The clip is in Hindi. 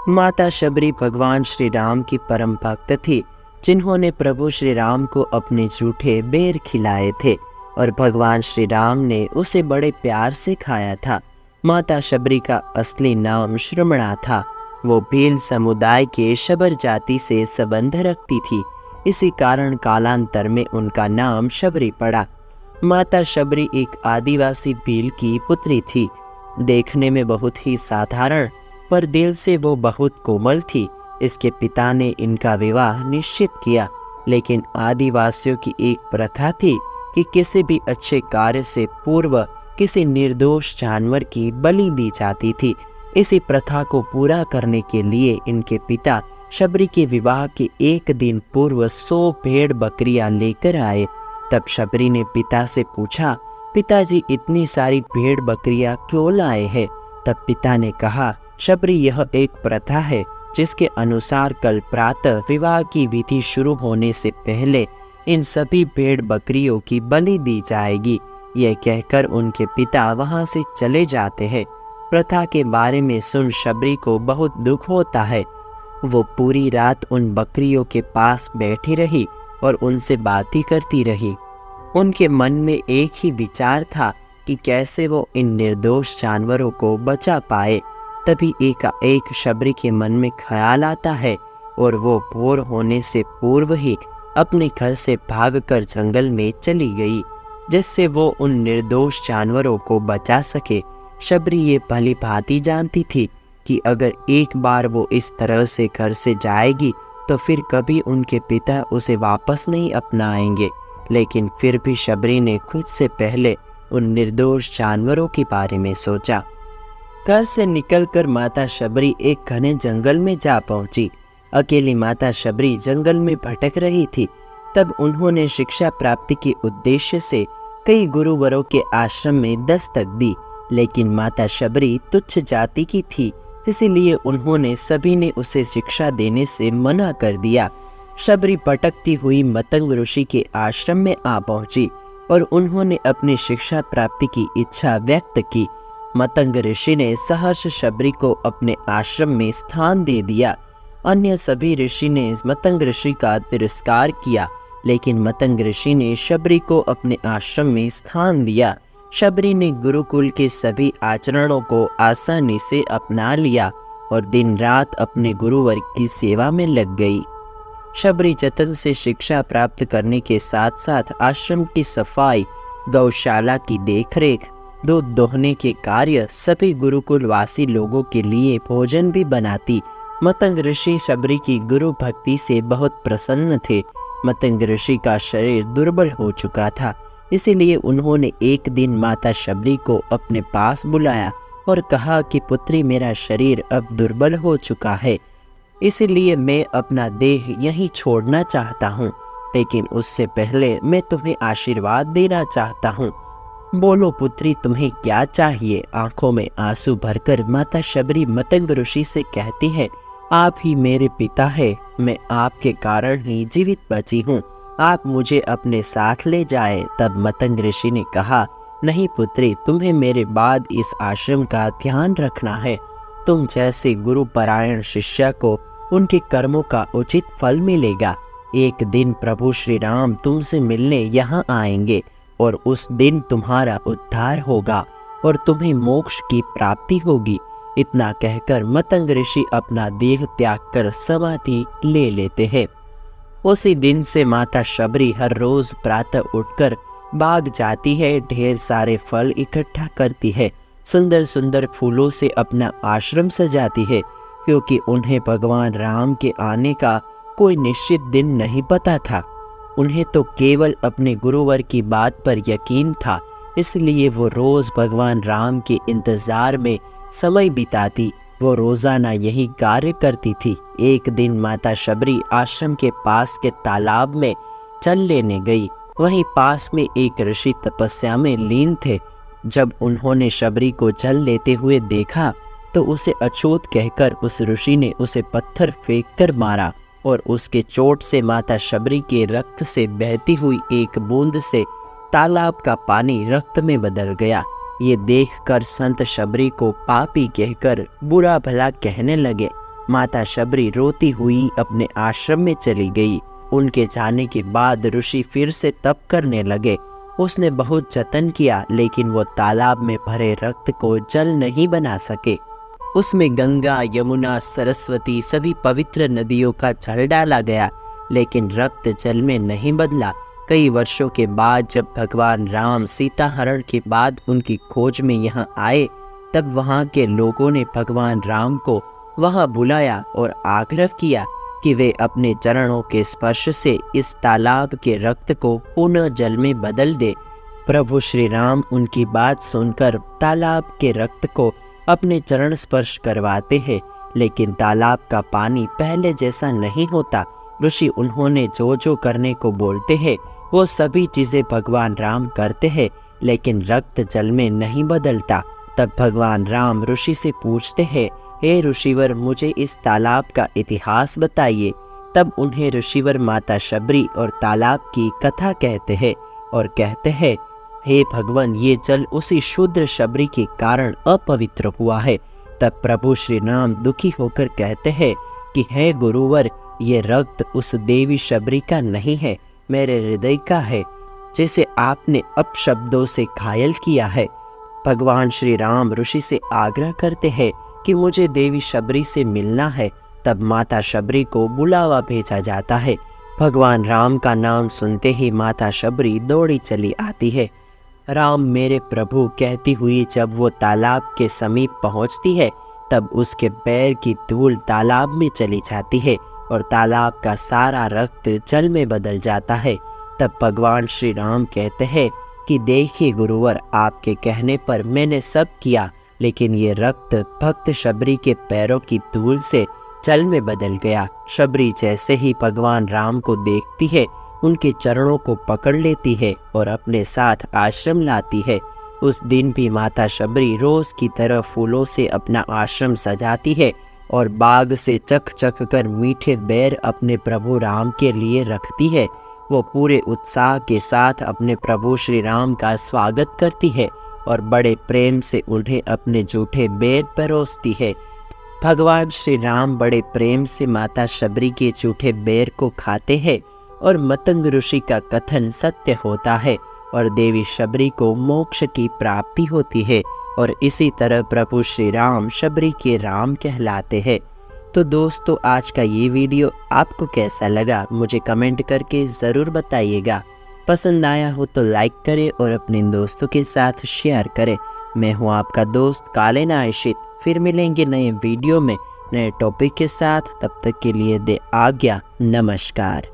माता शबरी भगवान श्री राम की परम भक्त थी, जिन्होंने प्रभु श्री राम को अपने जूठे बेर खिलाए थे और भगवान श्री राम ने उसे बड़े प्यार से खाया था। माता शबरी का असली नाम श्रमणा था। वो भील समुदाय के शबर जाति से संबंध रखती थी। इसी कारण कालांतर में उनका नाम शबरी पड़ा। माता शबरी एक आदिवासी भील की पुत्री थी। देखने में बहुत ही साधारण, पर दिल से वो बहुत कोमल थी। इसके पिता ने इनका विवाह निश्चित किया, लेकिन आदिवासियों की एक प्रथा थी कि किसी भी अच्छे कार्य से पूर्व किसी निर्दोष जानवर की बलि दी जाती थी। इसी प्रथा को पूरा करने के लिए इनके पिता शबरी के विवाह के एक दिन पूर्व 100 भेड़ बकरियां लेकर आए। तब शबरी ने पिता से पूछा, पिताजी इतनी सारी भेड़ बकरियां क्यों लाए हैं? तब पिता ने कहा, शबरी यह एक प्रथा है जिसके अनुसार कल प्रातः विवाह की विधि शुरू होने से पहले इन सभी भेड़ बकरियों की बलि दी जाएगी। यह कहकर उनके पिता वहां से चले जाते हैं। प्रथा के बारे में सुन शबरी को बहुत दुख होता है। वो पूरी रात उन बकरियों के पास बैठी रही और उनसे बातें करती रही। उनके मन में एक ही विचार था कि कैसे वो इन निर्दोष जानवरों को बचा पाए। तभी एकाएक शबरी के मन में ख्याल आता है और वो भोर होने से पूर्व ही अपने घर से भागकर जंगल में चली गई, जिससे वो उन निर्दोष जानवरों को बचा सके। शबरी ये भली भांति जानती थी कि अगर एक बार वो इस तरह से घर से जाएगी तो फिर कभी उनके पिता उसे वापस नहीं अपनाएंगे। लेकिन फिर भी शबरी ने खुद से पहले उन निर्दोष जानवरों के बारे में सोचा। घर से निकलकर माता शबरी एक घने जंगल में जा पहुंची। अकेली माता शबरी जंगल में भटक रही थी। तब उन्होंने शिक्षा प्राप्ति के उद्देश्य से कई गुरुवरों के आश्रम में दस्तक दी, लेकिन माता शबरी तुच्छ जाति की थी, इसीलिए उन्होंने सभी ने उसे शिक्षा देने से मना कर दिया। शबरी भटकती हुई मतंग ऋषि के आश्रम में आ पहुंची और उन्होंने अपनी शिक्षा प्राप्ति की इच्छा व्यक्त की। मतंग ऋषि ने सहर्ष शबरी को अपने आश्रम में स्थान दे दिया। अन्य सभी ऋषि ने मतंग ऋषि का तिरस्कार किया, लेकिन मतंग ऋषि ने शबरी को अपने आश्रम में स्थान दिया। शबरी ने गुरुकुल के सभी आचरणों को आसानी से अपना लिया और दिन रात अपने गुरुवर की सेवा में लग गई। शबरी जतन से शिक्षा प्राप्त करने के साथ साथ आश्रम की सफाई, गौशाला की देखरेख, दूध दोहने के कार्य, सभी गुरुकुलवासी लोगों के लिए भोजन भी बनाती। मतंग ऋषि शबरी की गुरु भक्ति से बहुत प्रसन्न थे। मतंग ऋषि का शरीर दुर्बल हो चुका था, इसीलिए उन्होंने एक दिन माता शबरी को अपने पास बुलाया और कहा कि पुत्री, मेरा शरीर अब दुर्बल हो चुका है, इसीलिए मैं अपना देह यहीं छोड़ना चाहता हूँ, लेकिन उससे पहले मैं तुम्हें आशीर्वाद देना चाहता हूँ। बोलो पुत्री, तुम्हें क्या चाहिए? आंखों में आंसू भरकर माता शबरी मतंग ऋषि से कहती है, आप ही मेरे पिता है, मैं आपके कारण ही जीवित बची हूँ, आप मुझे अपने साथ ले जाए। तब मतंग ऋषि ने कहा, नहीं पुत्री, तुम्हें मेरे बाद इस आश्रम का ध्यान रखना है। तुम जैसे गुरुपरायण शिष्य को उनके कर्मों का उचित फल मिलेगा। एक दिन प्रभु श्री राम तुमसे मिलने यहाँ आएंगे और उस दिन तुम्हारा उद्धार होगा और तुम्हें मोक्ष की प्राप्ति होगी। इतना कहकर मतंग ऋषि अपना देह त्याग कर समाधि ले लेते हैं। उसी दिन से माता शबरी हर रोज प्रातः उठकर बाग जाती है, ढेर सारे फल इकट्ठा करती है, सुंदर सुंदर फूलों से अपना आश्रम सजाती है, क्योंकि उन्हें भगवान राम के आने का कोई निश्चित दिन नहीं पता था। उन्हें तो केवल अपने गुरुवर की बात पर यकीन था, इसलिए वो रोज भगवान राम के इंतजार में समय बिताती। वो रोजाना यही कार्य करती थी। एक दिन माता शबरी आश्रम के पास के तालाब में जल लेने गई। वहीं पास में एक ऋषि तपस्या में लीन थे। जब उन्होंने शबरी को जल लेते हुए देखा तो उसे अछूत कहकर उस ऋषि ने उसे पत्थर फेंक कर मारा और उसके चोट से माता शबरी के रक्त से बहती हुई एक बूंद से तालाब का पानी रक्त में बदल गया। ये देखकर संत शबरी को पापी कहकर बुरा भला कहने लगे। माता शबरी रोती हुई अपने आश्रम में चली गई। उनके जाने के बाद ऋषि फिर से तप करने लगे। उसने बहुत जतन किया, लेकिन वो तालाब में भरे रक्त को जल नहीं बना सके। उसमें गंगा, यमुना, सरस्वती सभी पवित्र नदियों का जल डाला गया, लेकिन रक्त जल में नहीं बदला। कई वर्षों के बाद जब भगवान राम सीता हरण के बाद उनकी खोज में यहाँ आए, तब वहाँ के लोगों ने भगवान राम को वहाँ बुलाया और आग्रह किया कि वे अपने चरणों के स्पर्श से इस तालाब के रक्त को पुनः जल में बदल दे। प्रभु श्री राम उनकी बात सुनकर तालाब के रक्त को अपने चरण स्पर्श करवाते हैं, लेकिन तालाब का पानी पहले जैसा नहीं होता। ऋषि उन्होंने जो जो करने को बोलते हैं वो सभी चीजें भगवान राम करते हैं, लेकिन रक्त जल में नहीं बदलता। तब भगवान राम ऋषि से पूछते हैं, हे ऋषिवर, मुझे इस तालाब का इतिहास बताइए। तब उन्हें ऋषिवर माता शबरी और तालाब की कथा कहते हैं और कहते हैं, हे भगवान, ये जल उसी शूद्र शबरी के कारण अपवित्र हुआ है। तब प्रभु श्री राम दुखी होकर कहते हैं कि हे गुरुवर, ये रक्त उस देवी शबरी का नहीं है, मेरे हृदय का है, जिसे आपने अपशब्दों से घायल किया है। भगवान श्री राम ऋषि से आग्रह करते हैं कि मुझे देवी शबरी से मिलना है। तब माता शबरी को बुलावा भेजा जाता है। भगवान राम का नाम सुनते ही माता शबरी दौड़ी चली आती है। राम मेरे प्रभु कहती हुई जब वो तालाब के समीप पहुंचती है, तब उसके पैर की धूल तालाब में चली जाती है और तालाब का सारा रक्त जल में बदल जाता है। तब भगवान श्री राम कहते हैं कि देखिए गुरुवर, आपके कहने पर मैंने सब किया, लेकिन ये रक्त भक्त शबरी के पैरों की धूल से जल में बदल गया। शबरी जैसे ही भगवान राम को देखती है, उनके चरणों को पकड़ लेती है और अपने साथ आश्रम लाती है। उस दिन भी माता शबरी रोज की तरह फूलों से अपना आश्रम सजाती है और बाग से चख चख कर मीठे बेर अपने प्रभु राम के लिए रखती है। वो पूरे उत्साह के साथ अपने प्रभु श्री राम का स्वागत करती है और बड़े प्रेम से उन्हें अपने जूठे बेर परोसती है। भगवान श्री राम बड़े प्रेम से माता शबरी के जूठे बेर को खाते हैं और मतंग ऋषि का कथन सत्य होता है और देवी शबरी को मोक्ष की प्राप्ति होती है और इसी तरह प्रभु श्री राम शबरी के राम कहलाते हैं। तो दोस्तों, आज का ये वीडियो आपको कैसा लगा मुझे कमेंट करके ज़रूर बताइएगा। पसंद आया हो तो लाइक करें और अपने दोस्तों के साथ शेयर करें। मैं हूँ आपका दोस्त कालीन आशित। फिर मिलेंगे नए वीडियो में नए टॉपिक के साथ। तब तक के लिए दे आज्ञा। नमस्कार।